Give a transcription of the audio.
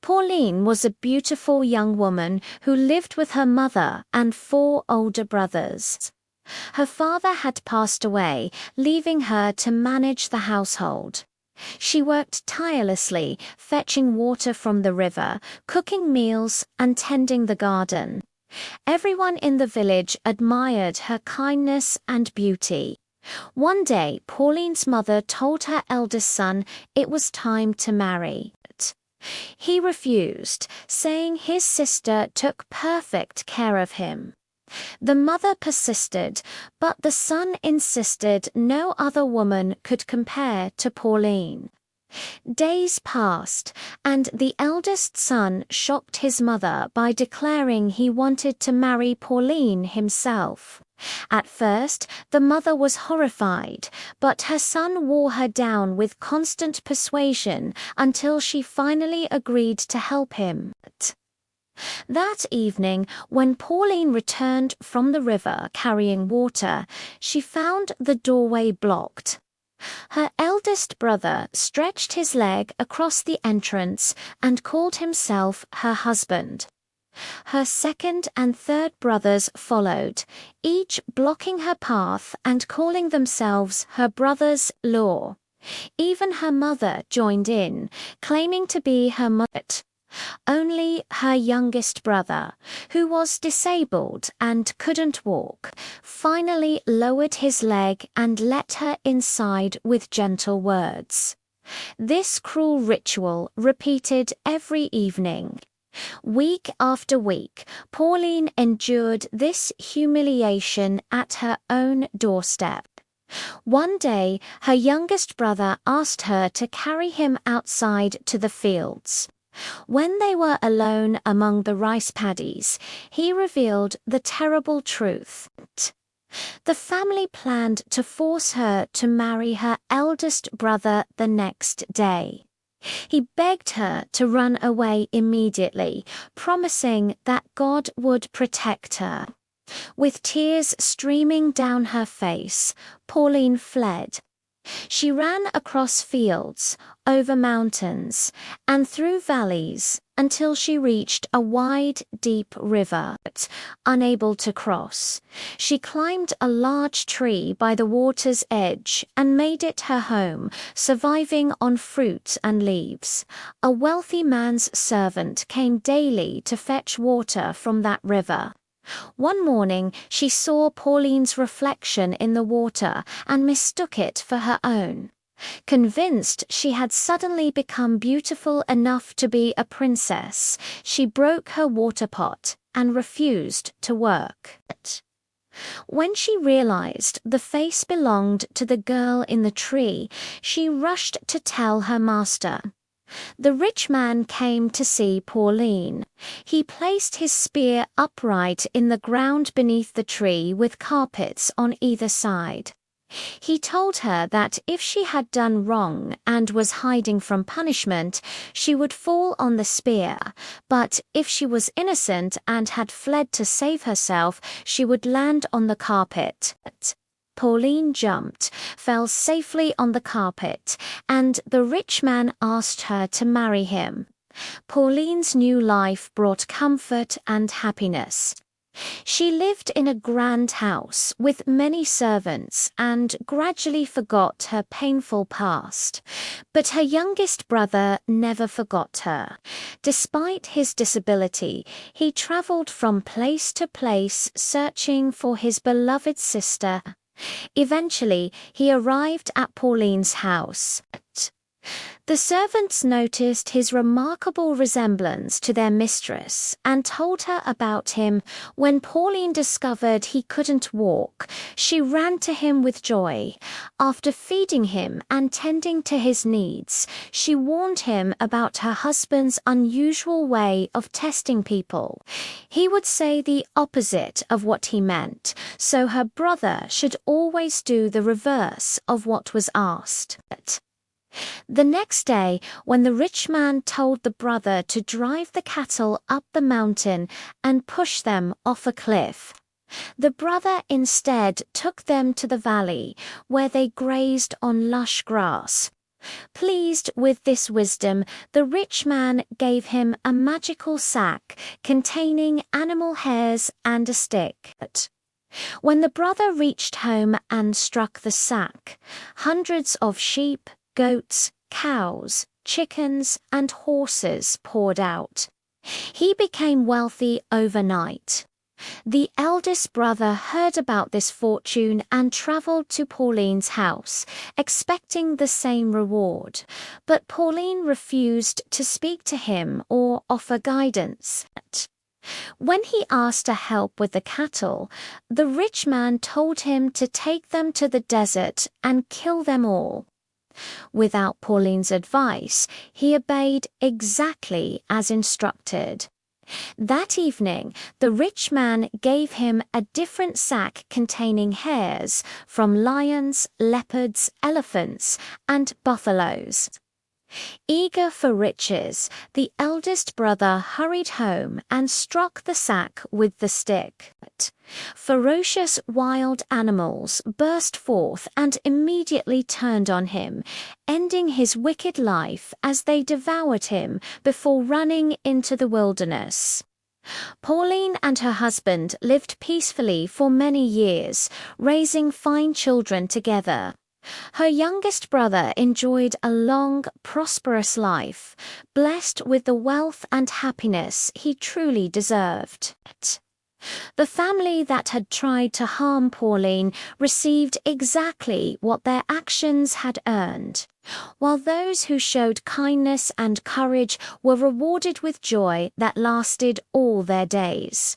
Pauline was a beautiful young woman who lived with her mother and 4 older brothers. Her father had passed away, leaving her to manage the household. She worked tirelessly, fetching water from the river, cooking meals, and tending the garden. Everyone in the village admired her kindness and beauty. One day, Pauline's mother told her eldest son it was time to marry. He refused, saying his sister took perfect care of him. The mother persisted, but the son insisted no other woman could compare to Pauline. Days passed, and the eldest son shocked his mother by declaring he wanted to marry Pauline himself. At first, the mother was horrified, but her son wore her down with constant persuasion until she finally agreed to help him. That evening, when Pauline returned from the river carrying water, she found the doorway blocked. Her eldest brother stretched his leg across the entrance and called himself her husband. Her second and third brothers followed, each blocking her path and calling themselves her brothers-in-law. Even her mother joined in, claiming to be her mother. Only her youngest brother, who was disabled and couldn't walk, finally lowered his leg and let her inside with gentle words. This cruel ritual repeated every evening. Week after week, Pauline endured this humiliation at her own doorstep. One day, her youngest brother asked her to carry him outside to the fields. When they were alone among the rice paddies, he revealed the terrible truth. The family planned to force her to marry her eldest brother the next day. He begged her to run away immediately, promising that God would protect her. With tears streaming down her face, Pauline fled. She ran across fields, over mountains, and through valleys until she reached a wide, deep river. Unable to cross, she climbed a large tree by the water's edge and made it her home, surviving on fruit and leaves. A wealthy man's servant came daily to fetch water from that river. One morning, she saw Pauline's reflection in the water and mistook it for her own. Convinced she had suddenly become beautiful enough to be a princess, she broke her water pot and refused to work. When she realized the face belonged to the girl in the tree, she rushed to tell her master. The rich man came to see Pauline. He placed his spear upright in the ground beneath the tree with carpets on either side. He told her that if she had done wrong and was hiding from punishment, she would fall on the spear, but if she was innocent and had fled to save herself, she would land on the carpet. Pauline jumped, fell safely on the carpet, and the rich man asked her to marry him. Pauline's new life brought comfort and happiness. She lived in a grand house with many servants and gradually forgot her painful past. But her youngest brother never forgot her. Despite his disability, he traveled from place to place searching for his beloved sister. Eventually, he arrived at Pauline's house. The servants noticed his remarkable resemblance to their mistress and told her about him. When Pauline discovered he couldn't walk, she ran to him with joy. After feeding him and tending to his needs, she warned him about her husband's unusual way of testing people. He would say the opposite of what he meant, so her brother should always do the reverse of what was asked. The next day, when the rich man told the brother to drive the cattle up the mountain and push them off a cliff, the brother instead took them to the valley, where they grazed on lush grass. Pleased with this wisdom, the rich man gave him a magical sack containing animal hairs and a stick. When the brother reached home and struck the sack, hundreds of sheep, goats, cows, chickens, and horses poured out. He became wealthy overnight. The eldest brother heard about this fortune and traveled to Pauline's house, expecting the same reward. But Pauline refused to speak to him or offer guidance. When he asked to help with the cattle, the rich man told him to take them to the desert and kill them all. Without Pauline's advice, he obeyed exactly as instructed. That evening, the rich man gave him a different sack containing hairs from lions, leopards, elephants, and buffaloes. Eager for riches, the eldest brother hurried home and struck the sack with the stick. Ferocious wild animals burst forth and immediately turned on him, ending his wicked life as they devoured him before running into the wilderness. Pauline and her husband lived peacefully for many years, raising fine children together. Her youngest brother enjoyed a long, prosperous life, blessed with the wealth and happiness he truly deserved. The family that had tried to harm Pauline received exactly what their actions had earned, while those who showed kindness and courage were rewarded with joy that lasted all their days.